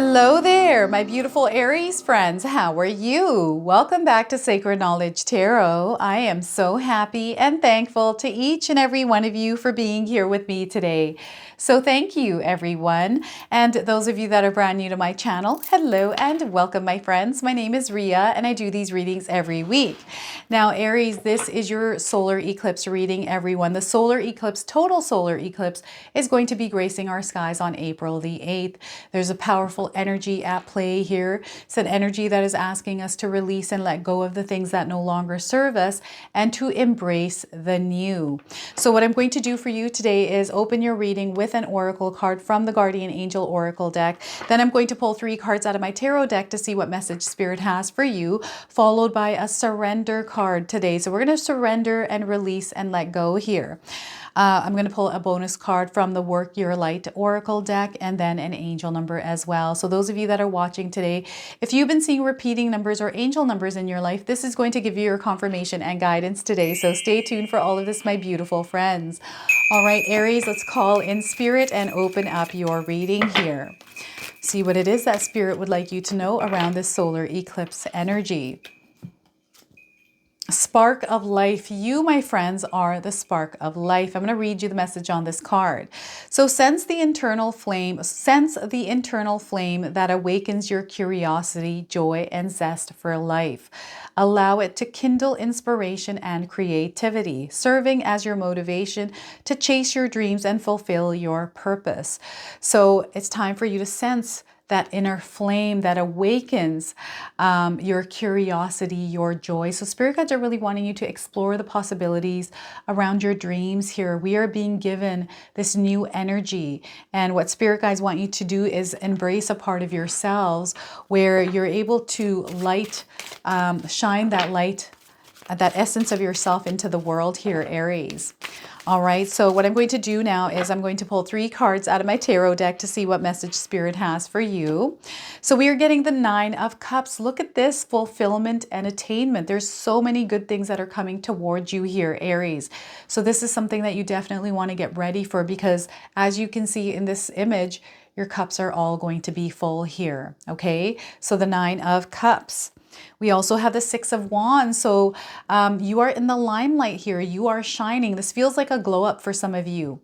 Hello there, my beautiful Aries friends. How are you? Welcome back to Sacred Knowledge Tarot. I am so happy and thankful to each and every one of you for being here with me today. So thank you, everyone. And those of you that are brand new to my channel, hello and welcome, my friends. My name is Ria and I do these readings every week. Now, Aries, this is your solar eclipse reading, everyone. The solar eclipse, total solar eclipse, is going to be gracing our skies on April the 8th. There's a powerful energy at play here. It's an energy that is asking us to release and let go of the things that no longer serve us and to embrace the new. So what I'm going to do for you today is open your reading with an oracle card from the Guardian Angel Oracle deck. Then I'm going to pull 3 cards out of my tarot deck to see what message Spirit has for you, followed by a surrender card today. So we're going to surrender and release and let go here. I'm going to pull a bonus card from the Work Your Light Oracle deck and then an angel number as well. So those of you that are watching today, if you've been seeing repeating numbers or angel numbers in your life, this is going to give you your confirmation and guidance today. So stay tuned for all of this, my beautiful friends. All right, Aries, let's call in Spirit and open up your reading here. See what it is that Spirit would like you to know around this solar eclipse energy. Spark of life. You, my friends, are the spark of life. I'm going to read you the message on this card. So sense the internal flame that awakens your curiosity, joy, and zest for life. Allow it to kindle inspiration and creativity, serving as your motivation to chase your dreams and fulfill your purpose. So it's time for you to sense that inner flame that awakens your curiosity, your joy. So Spirit guides are really wanting you to explore the possibilities around your dreams here. We are being given this new energy. And what Spirit guides want you to do is embrace a part of yourselves where you're able to shine that light, that essence of yourself into the world here, Aries. All right, so what I'm going to do now is I'm going to pull 3 cards out of my tarot deck to see what message Spirit has for you. So we are getting the 9 of Cups. Look at this, fulfillment and attainment. There's so many good things that are coming towards you here, Aries. So this is something that you definitely want to get ready for, because as you can see in this image, your cups are all going to be full here, okay? So the 9 of Cups. We also have the 6 of Wands. So you are in the limelight here. You are shining. This feels like a glow up for some of you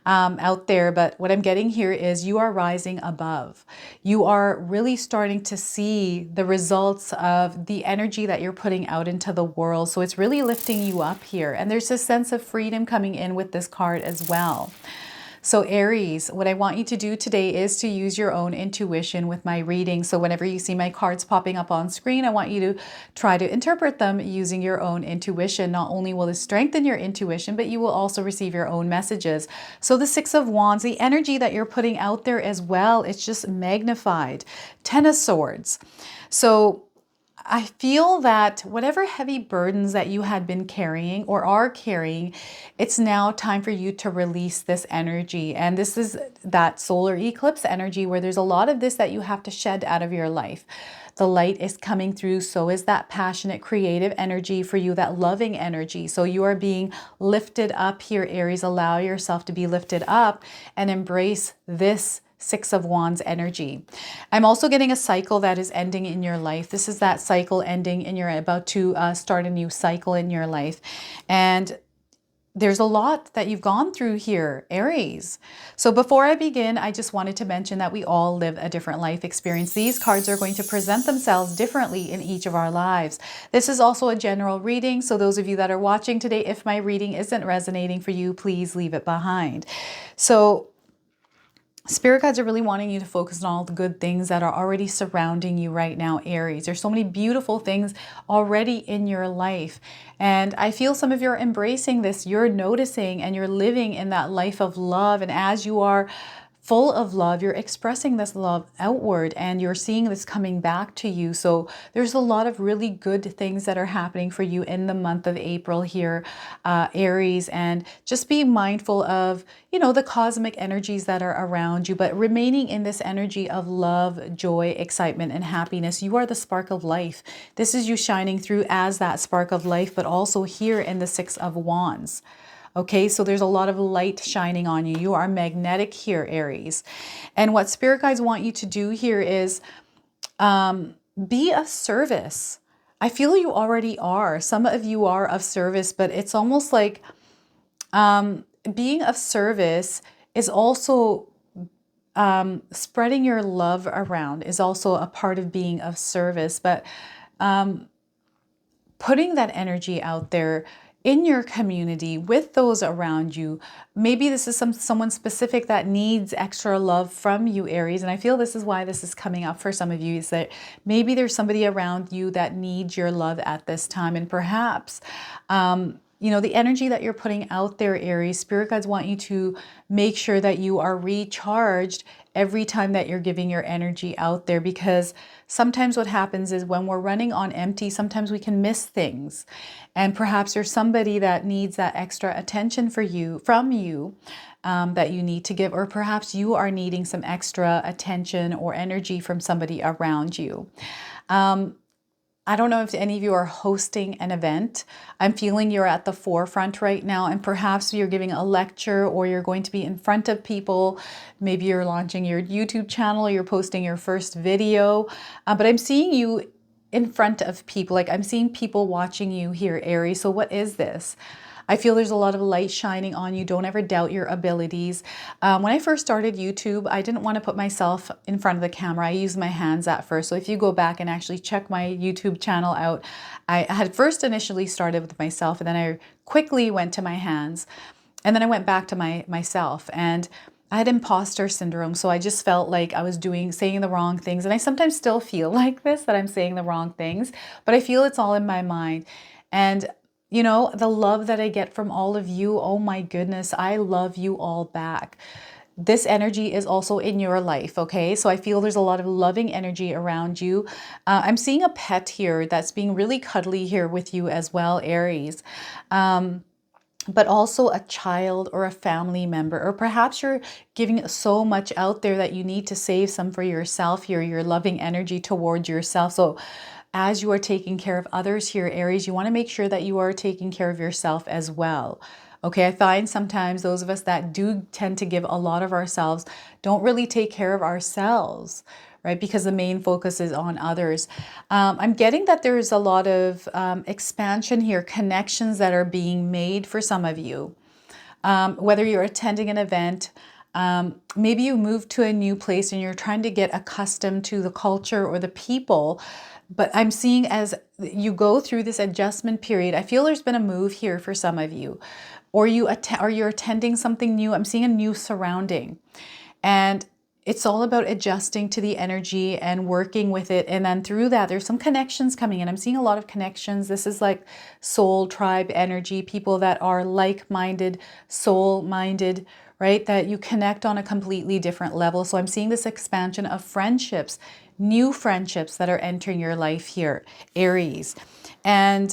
out there. But what I'm getting here is you are rising above. You are really starting to see the results of the energy that you're putting out into the world. So it's really lifting you up here. And there's a sense of freedom coming in with this card as well. So Aries, what I want you to do today is to use your own intuition with my reading. So whenever you see my cards popping up on screen, I want you to try to interpret them using your own intuition. Not only will this strengthen your intuition, but you will also receive your own messages. So the 6 of Wands, the energy that you're putting out there as well, it's just magnified. 10 of Swords. So I feel that whatever heavy burdens that you had been carrying or are carrying, it's now time for you to release this energy. And this is that solar eclipse energy where there's a lot of this that you have to shed out of your life. The light is coming through, so is that passionate, creative energy for you, that loving energy. So you are being lifted up here, Aries. Allow yourself to be lifted up and embrace this 6 of Wands energy. I'm also getting a cycle that is ending in your life. This is that cycle ending and you're about to start a new cycle in your life. And there's a lot that you've gone through here, Aries. So before I begin, I just wanted to mention that we all live a different life experience. These cards are going to present themselves differently in each of our lives. This is also a general reading. So those of you that are watching today, if my reading isn't resonating for you, please leave it behind. So Spirit guides are really wanting you to focus on all the good things that are already surrounding you right now, Aries. There's so many beautiful things already in your life. And I feel some of you are embracing this. You're noticing and you're living in that life of love. And as you are full of love, you're expressing this love outward and you're seeing this coming back to you. So there's a lot of really good things that are happening for you in the month of April here, Aries. And just be mindful of, you know, the cosmic energies that are around you, but remaining in this energy of love, joy, excitement, and happiness. You are the spark of life. This is you shining through as that spark of life, but also here in the 6 of Wands. Okay, so there's a lot of light shining on you. You are magnetic here, Aries. And what spirit guides want you to do here is be of service. I feel you already are. Some of you are of service, but it's almost like being of service is also spreading your love around is also a part of being of service, but putting that energy out there in your community with those around you. Maybe this is someone specific that needs extra love from you, Aries. And I feel this is why this is coming up for some of you, is that maybe there's somebody around you that needs your love at this time. And perhaps, you know, the energy that you're putting out there, Aries, spirit guides want you to make sure that you are recharged every time that you're giving your energy out there, because sometimes what happens is when we're running on empty, sometimes we can miss things. And perhaps there's somebody that needs that extra attention from you that you need to give, or perhaps you are needing some extra attention or energy from somebody around you. I don't know if any of you are hosting an event. I'm feeling you're at the forefront right now, and perhaps you're giving a lecture or you're going to be in front of people. Maybe you're launching your YouTube channel, you're posting your first video, but I'm seeing you in front of people. Like I'm seeing people watching you here, Aries. So what is this? I feel there's a lot of light shining on you. Don't ever doubt your abilities. When I first started YouTube, I didn't want to put myself in front of the camera. I used my hands at first. So if you go back and actually check my YouTube channel out, I had first initially started with myself, and then I quickly went to my hands, and then I went back to myself. And I had imposter syndrome, so I just felt like I was saying the wrong things. And I sometimes still feel like this, that I'm saying the wrong things, but I feel it's all in my mind. And you know, the love that I get from all of you, oh my goodness, I love you all back. This energy is also in your life, okay? So I feel there's a lot of loving energy around you. I'm seeing a pet here that's being really cuddly here with you as well, Aries. But also a child or a family member, or perhaps you're giving so much out there that you need to save some for yourself here, your loving energy towards yourself. So as you are taking care of others here, Aries, you want to make sure that you are taking care of yourself as well. Okay, I find sometimes those of us that do tend to give a lot of ourselves don't really take care of ourselves, right? Because the main focus is on others. I'm getting that there's a lot of expansion here, connections that are being made for some of you. Whether you're attending an event, maybe you moved to a new place and you're trying to get accustomed to the culture or the people. But I'm seeing as you go through this adjustment period, I feel there's been a move here for some of you, or you're attending something new. I'm seeing a new surrounding, and it's all about adjusting to the energy and working with it. And then through that, there's some connections coming in. I'm seeing a lot of connections. This is like soul tribe energy, people that are like-minded, soul-minded, right? That you connect on a completely different level. So I'm seeing this expansion of friendships, new friendships that are entering your life here, Aries. And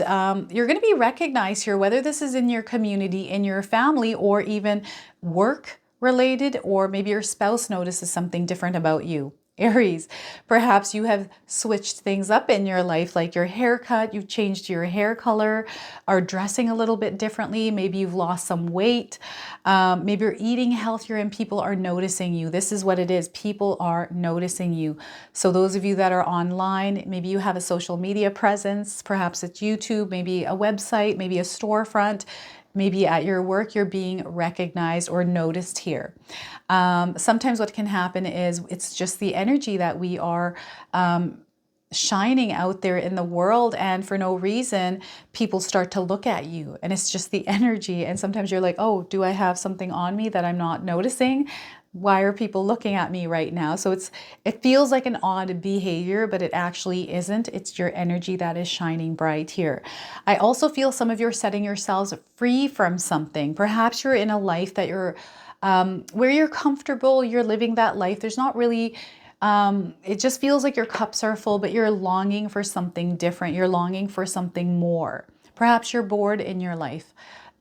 you're going to be recognized here, whether this is in your community, in your family, or even work related, or maybe your spouse notices something different about you. Aries, perhaps you have switched things up in your life, like your haircut, you've changed your hair color, are dressing a little bit differently. Maybe you've lost some weight. Maybe you're eating healthier and people are noticing you. This is what it is. People are noticing you. So those of you that are online, maybe you have a social media presence, perhaps it's YouTube, maybe a website, maybe a storefront. Maybe at your work, you're being recognized or noticed here. Sometimes what can happen is it's just the energy that we are shining out there in the world, and for no reason, people start to look at you, and it's just the energy. And sometimes you're like, oh, do I have something on me that I'm not noticing? Why are people looking at me right now? So it feels like an odd behavior, but it actually isn't. It's your energy that is shining bright here. I also feel some of you are setting yourselves free from something. Perhaps you're in a life that you're where you're comfortable, you're living that life. There's not really it just feels like your cups are full, but you're longing for something different. You're longing for something more. Perhaps you're bored in your life,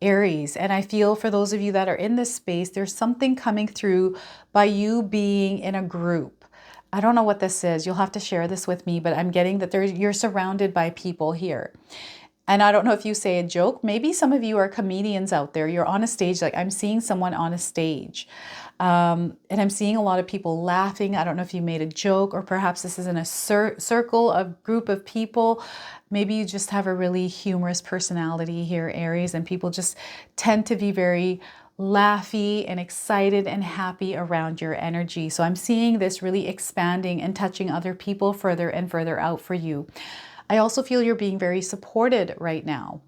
Aries. And I feel for those of you that are in this space, there's something coming through by you being in a group. I don't know what this is. You'll have to share this with me, but I'm getting that you're surrounded by people here. And I don't know if you say a joke. Maybe some of you are comedians out there. You're on a stage. Like I'm seeing someone on a stage. And I'm seeing a lot of people laughing. I don't know if you made a joke, or perhaps this is in a circle, a group of people. Maybe you just have a really humorous personality here, Aries, and people just tend to be very laughy and excited and happy around your energy. So I'm seeing this really expanding and touching other people further and further out for you. I also feel you're being very supported right now.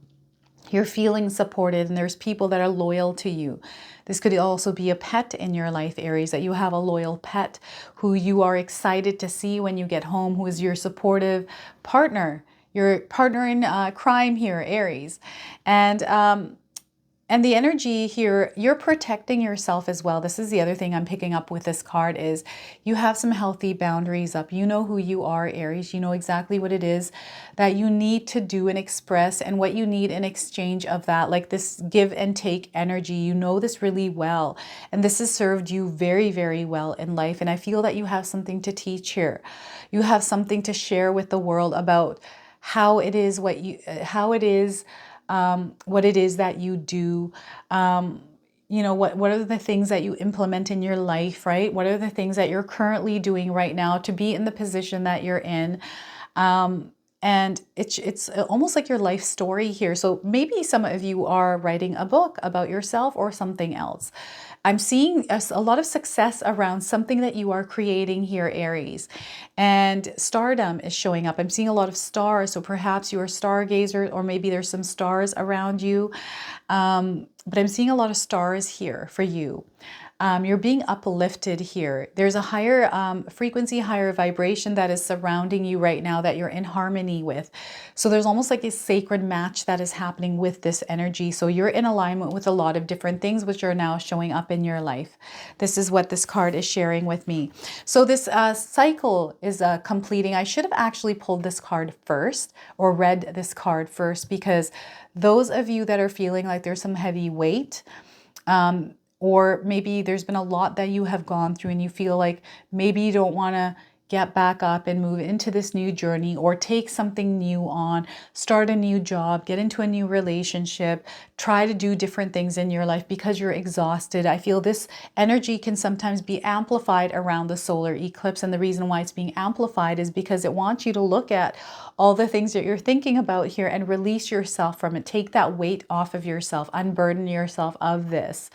You're feeling supported, and there's people that are loyal to you. This could also be a pet in your life, Aries, that you have a loyal pet who you are excited to see when you get home, who is your supportive partner, your partner in crime here, Aries. And the energy here, you're protecting yourself as well. This is the other thing I'm picking up with this card is you have some healthy boundaries up. You know who you are, Aries. You know exactly what it is that you need to do and express and what you need in exchange of that, like this give and take energy. You know this really well. And this has served you very, very well in life. And I feel that you have something to teach here. You have something to share with the world about how it is, what it is that you do, you know, what are the things that you implement in your life, right? What are the things that you're currently doing right now to be in the position that you're in? And it's almost like your life story here. So maybe some of you are writing a book about yourself or something else. I'm seeing a lot of success around something that you are creating here, Aries. And stardom is showing up. I'm seeing a lot of stars. So perhaps you're a stargazer, or maybe there's some stars around you. But I'm seeing a lot of stars here for you. You're being uplifted here. There's a higher frequency, higher vibration that is surrounding you right now that you're in harmony with. So there's almost like a sacred match that is happening with this energy. So you're in alignment with a lot of different things which are now showing up in your life. This is what this card is sharing with me. So this cycle is completing. I should have actually pulled this card first, or read this card first, because those of you that are feeling like there's some heavy weight, or maybe there's been a lot that you have gone through and you feel like maybe you don't want to get back up and move into this new journey, or take something new on, start a new job, get into a new relationship, try to do different things in your life because you're exhausted. I feel this energy can sometimes be amplified around the solar eclipse. And the reason why it's being amplified is because it wants you to look at all the things that you're thinking about here and release yourself from it. Take that weight off of yourself, unburden yourself of this.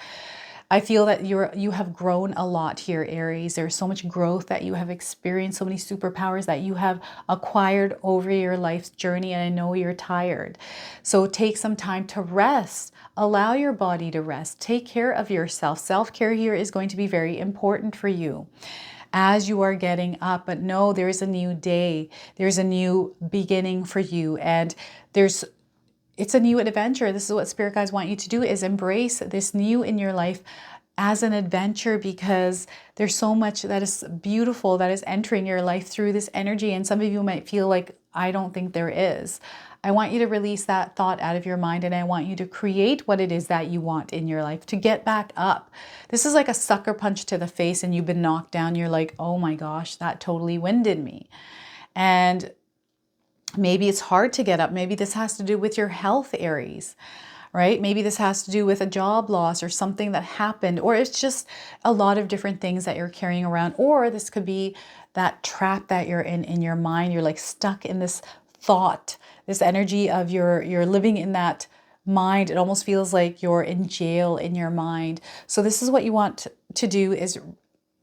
I feel that you have grown a lot here, Aries. There's so much growth that you have experienced, so many superpowers that you have acquired over your life's journey, and I know you're tired. So take some time to rest. Allow your body to rest. Take care of yourself. Self-care here is going to be very important for you as you are getting up. But no, there's a new day. There's a new beginning for you, and it's a new adventure. This is what spirit guides want you to do, is embrace this new in your life as an adventure, because there's so much that is beautiful that is entering your life through this energy. And some of you might feel like, I don't think there is. I want you to release that thought out of your mind, and I want you to create what it is that you want in your life, to get back up. This is like a sucker punch to the face and you've been knocked down. You're like, oh my gosh, that totally winded me. And maybe it's hard to get up. Maybe this has to do with your health, Aries, right? Maybe this has to do with a job loss or something that happened, or it's just a lot of different things that you're carrying around. Or this could be that trap that you're in your mind. You're like stuck in this thought, this energy of you're living in that mind. It almost feels like you're in jail in your mind. So this is what you want to do, is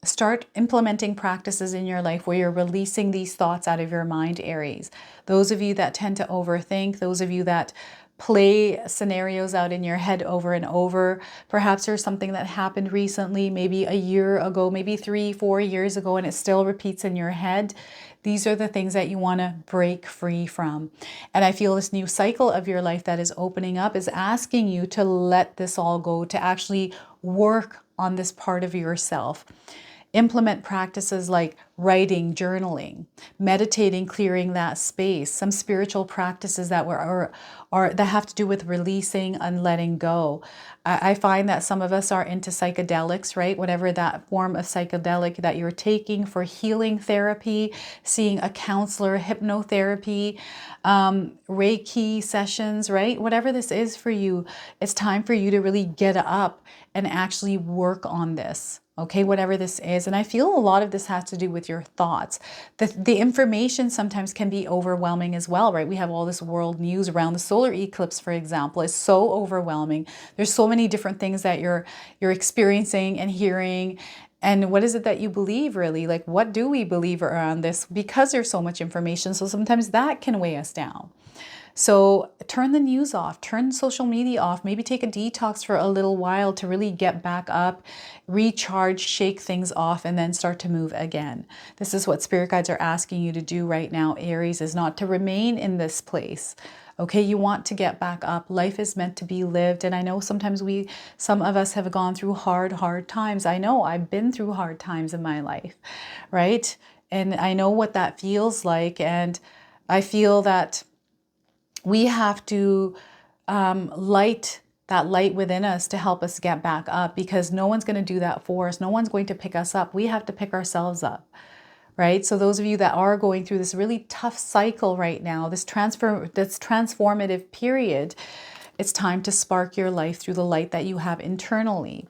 start implementing practices in your life where you're releasing these thoughts out of your mind, Aries. Those of you that tend to overthink, those of you that play scenarios out in your head over and over. Perhaps there's something that happened recently, maybe a year ago, maybe 3-4 years ago, and it still repeats in your head. These are the things that you want to break free from. And I feel this new cycle of your life that is opening up is asking you to let this all go, to actually work on this part of yourself. Implement practices like writing, journaling, meditating, clearing that space, some spiritual practices that that have to do with releasing and letting go. I find that some of us are into psychedelics, right? Whatever that form of psychedelic that you're taking for healing therapy, seeing a counselor, hypnotherapy, Reiki sessions, right? Whatever this is for you, it's time for you to really get up and actually work on this. Okay, whatever this is. And I feel a lot of this has to do with your thoughts. The information sometimes can be overwhelming as well, right? We have all this world news around the solar eclipse, for example, is so overwhelming. There's so many different things that you're experiencing and hearing. And what is it that you believe, really? Like, what do we believe around this? Because there's so much information. So sometimes that can weigh us down. So turn the news off, turn social media off, maybe take a detox for a little while to really get back up, recharge, shake things off, and then start to move again. This is what spirit guides are asking you to do right now, Aries, is not to remain in this place. Okay, you want to get back up. Life is meant to be lived. And I know sometimes some of us have gone through hard times. I know I've been through hard times in my life, right? And I know what that feels like. And I feel that we have to light that light within us to help us get back up, because no one's going to do that for us. No one's going to pick us up. We have to pick ourselves up, right? So those of you that are going through this really tough cycle right now, this transformative period, it's time to spark your life through the light that you have internally.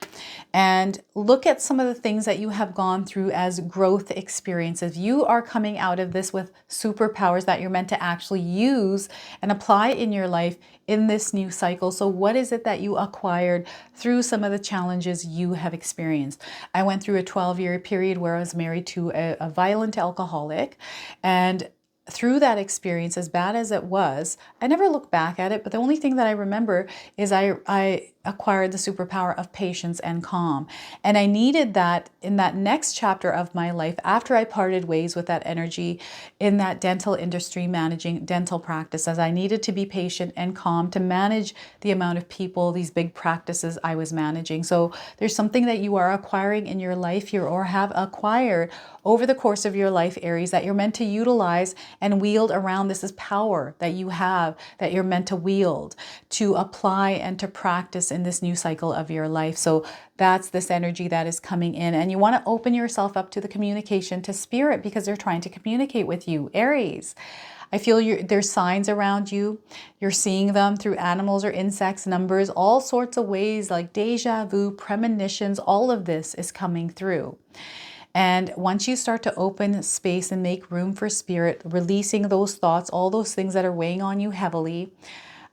And look at some of the things that you have gone through as growth experiences. You are coming out of this with superpowers that you're meant to actually use and apply in your life in this new cycle. So what is it that you acquired through some of the challenges you have experienced? I went through a 12-year period where I was married to a violent alcoholic, and through that experience, as bad as it was, I never look back at it, but the only thing that I remember is I acquired the superpower of patience and calm. And I needed that in that next chapter of my life, after I parted ways with that energy in that dental industry, managing dental practices. I needed to be patient and calm to manage the amount of people, these big practices I was managing. So there's something that you are acquiring in your life here, or have acquired over the course of your life, Aries, that you're meant to utilize and wield around. This is power that you have, that you're meant to wield, to apply and to practice in this new cycle of your life. So that's this energy that is coming in, and you want to open yourself up to the communication, to spirit, because they're trying to communicate with you, Aries. I feel there's signs around you. You're seeing them through animals or insects, numbers, all sorts of ways, like deja vu, premonitions. All of this is coming through. And once you start to open space and make room for spirit, releasing those thoughts, all those things that are weighing on you heavily,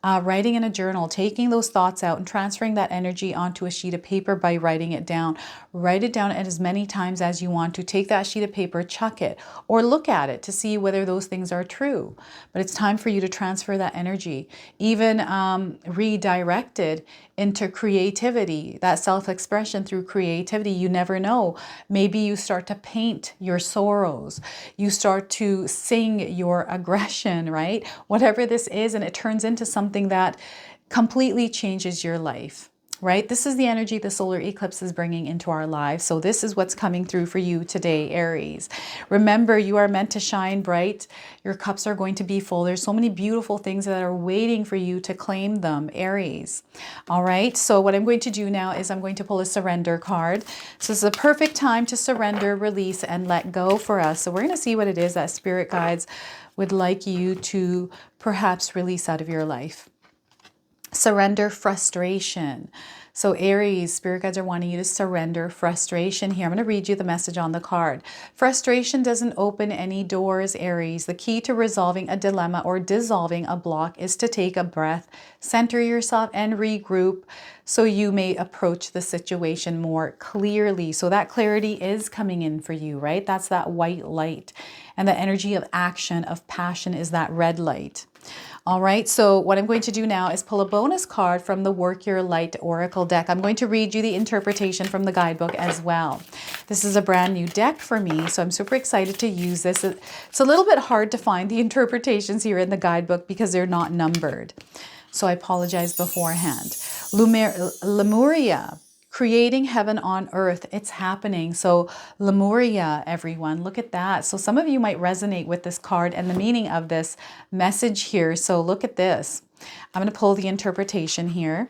writing in a journal, taking those thoughts out and transferring that energy onto a sheet of paper by writing it down. Write it down as many times as you want to. Take that sheet of paper, chuck it, or look at it to see whether those things are true. But it's time for you to transfer that energy, even redirect it into creativity, that self-expression through creativity. You never know. Maybe you start to paint your sorrows. You start to sing your aggression, right? Whatever this is, and it turns into something that completely changes your life, right? This is the energy the solar eclipse is bringing into our lives. So this is what's coming through for you today, Aries. Remember, you are meant to shine bright. Your cups are going to be full. There's so many beautiful things that are waiting for you to claim them, Aries. All right. So what I'm going to do now is I'm going to pull a surrender card. So this is a perfect time to surrender, release, and let go for us. So we're going to see what it is that spirit guides would like you to perhaps release out of your life. Surrender frustration. So Aries, spirit guides are wanting you to surrender frustration here. I'm going to read you the message on the card. Frustration doesn't open any doors, Aries. The key to resolving a dilemma or dissolving a block is to take a breath, center yourself, and regroup so you may approach the situation more clearly. So that clarity is coming in for you, right? That's that white light. And the energy of action, of passion, is that red light. All right, so what I'm going to do now is pull a bonus card from the Work Your Light Oracle deck. I'm going to read you the interpretation from the guidebook as well. This is a brand new deck for me, so I'm super excited to use this. It's a little bit hard to find the interpretations here in the guidebook because they're not numbered. So I apologize beforehand. Lemuria, Creating heaven on earth. It's happening. So Lemuria, everyone, look at that. So some of you might resonate with this card and the meaning of this message here. So look at this. I'm going to pull the interpretation here.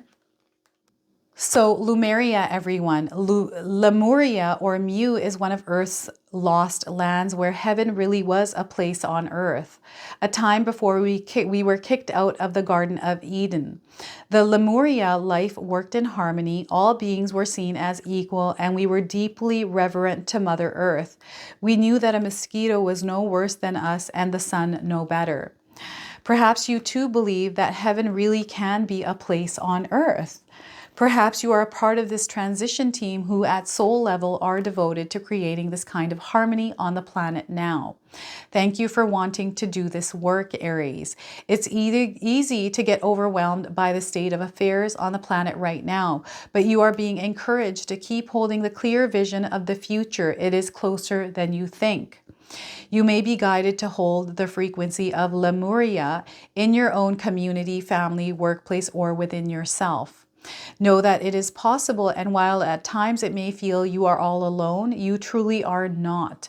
So Lemuria, everyone, Lemuria or Mu is one of Earth's lost lands where heaven really was a place on earth, a time before we were kicked out of the Garden of Eden. The Lemuria life worked in harmony. All beings were seen as equal, and we were deeply reverent to Mother Earth. We knew that a mosquito was no worse than us and the sun no better. Perhaps you too believe that heaven really can be a place on earth. Perhaps you are a part of this transition team who at soul level are devoted to creating this kind of harmony on the planet now. Thank you for wanting to do this work, Aries. It's easy to get overwhelmed by the state of affairs on the planet right now, but you are being encouraged to keep holding the clear vision of the future. It is closer than you think. You may be guided to hold the frequency of Lemuria in your own community, family, workplace, or within yourself. Know that it is possible, and while at times it may feel you are all alone, you truly are not.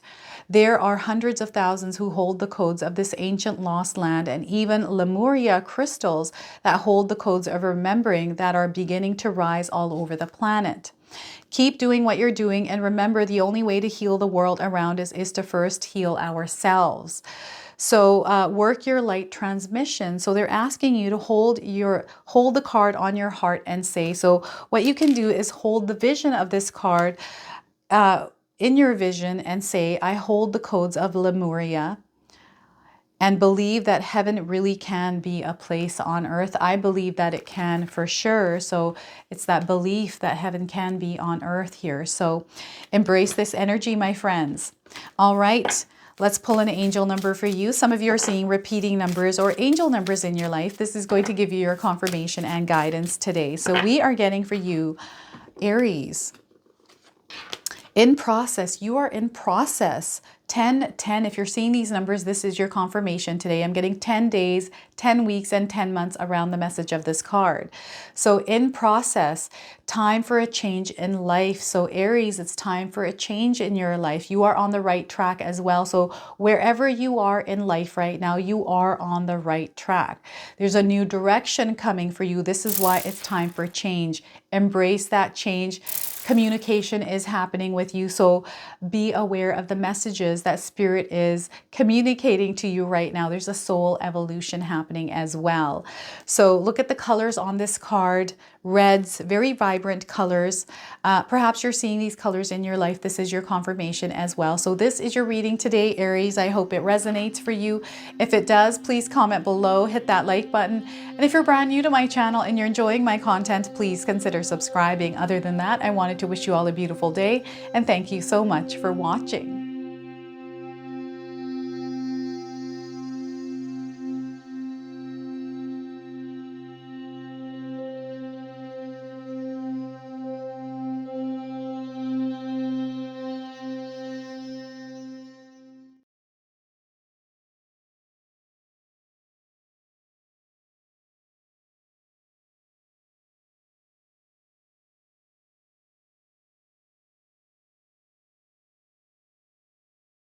There are hundreds of thousands who hold the codes of this ancient lost land, and even Lemuria crystals that hold the codes of remembering that are beginning to rise all over the planet. Keep doing what you're doing, and remember, the only way to heal the world around us is to first heal ourselves. So work your light transmission. So they're asking you to hold the card on your heart and say, so what you can do is hold the vision of this card in your vision and say, I hold the codes of Lemuria, and believe that heaven really can be a place on earth. I believe that it can for sure. So it's that belief that heaven can be on earth here. So embrace this energy, my friends. All right. Let's pull an angel number for you. Some of you are seeing repeating numbers or angel numbers in your life. This is going to give you your confirmation and guidance today. So we are getting for you, Aries, in process. You are in process. 10, 10. If you're seeing these numbers, this is your confirmation today. I'm getting 10 days, 10 weeks, and 10 months around the message of this card. So in process, time for a change in life. So Aries, it's time for a change in your life. You are on the right track as well. So wherever you are in life right now, you are on the right track. There's a new direction coming for you. This is why it's time for change. Embrace that change. Communication is happening with you. So be aware of the messages that Spirit is communicating to you right now. There's a soul evolution happening as well. So look at the colors on this card. Reds, very vibrant colors. Perhaps you're seeing these colors in your life. This is your confirmation as well. So this is your reading today, Aries. I hope it resonates for you. If it does, please comment below, hit that like button. And if you're brand new to my channel and you're enjoying my content, please consider subscribing. Other than that, I wanted to wish you all a beautiful day and thank you so much for watching.